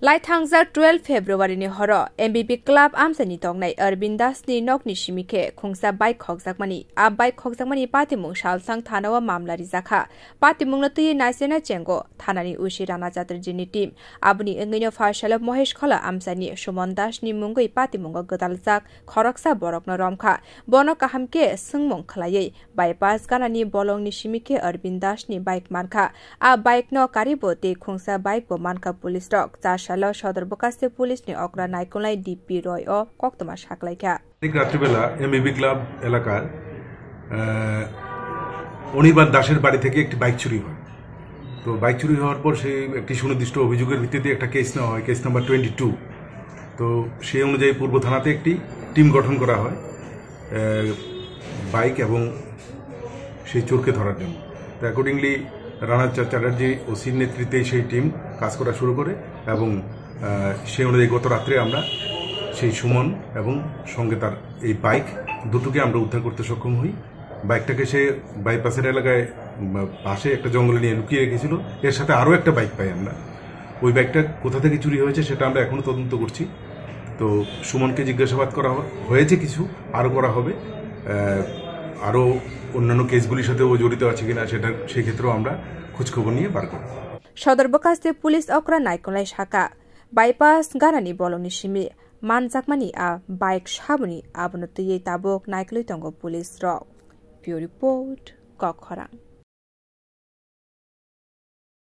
Laithangza 12 February ni horo MBB Club amsani tongnai Arbindas ni nokni shimike khungsa bike khokjakmani a bike khokjakmani patimung shalsang thanawa mamla rizakha patimung natui naisena chengo thanani ushirana chaturjini team abuni engino farshala Mohesh Khola amsani Shumon Das ni mungoi patimung godaljak khoraksa borokno romkha bono kahamke sungmong khlai bypass ganani bolong ni shimike Arbindas ni bike markha a bike no karibote khungsa bike bo manka police dog Shala Shodar Bokaste Police ni Okra Naikolai DP Roy o Koktoma Shaklaika. রাত্রিবেলা এমবিবি club এলাকার অনির্বাণ দাসের বাড়ি থেকে একটি bike চুরি হয়। তো bike চুরি হওয়ার পর সেই একটি সুনির্দিষ্ট অভিযোগের ভিত্তিতে একটা কেস নেওয়া হয়, কেস নাম্বার 22। তো সেই অনুযায়ী পূর্ব থানাতে একটি টিম গঠন করা হয় বাইক এবং সেই চোরকে ধরার জন্য। তো অ্যাকর্ডিংলি রানা চ্যাটার্জি ওসির নেতৃত্বে সেই টিম কাজ করা শুরু করে এবং সেই অনুযায়ী গত রাত্রে আমরা সেই সুমন এবং সঙ্গে তার এই বাইক দুটোকে আমরা উদ্ধার করতে সক্ষম হই। বাইকটাকে সে বাইপাসের এলাকায় পাশে একটা জঙ্গলে নিয়ে লুকিয়ে রেখেছিল। এর সাথে আরও একটা বাইক পাই আমরা। ওই বাইকটা কোথা থেকে চুরি হয়েছে সেটা আমরা এখনও তদন্ত করছি। তো সুমনকে জিজ্ঞাসাবাদ করা হয়েছে, কিছু আরও করা হবে। আরও অন্যান্য কেসগুলির সাথে ও জড়িত আছে কিনা সেটা সেই ক্ষেত্রেও আমরা খোঁজখবর নিয়ে বার করব। সদর বকাস্তে পুলিশ অকরা নাইকলাই শাখা বাইপাস গানানি বলংনি সিমি মানজাকমানি আ বাইক সাবনি আবনতयै তাবক নাইকলাই তঙ্গ পুলিশ রক। পিওর রিপোর্ট কখরাং।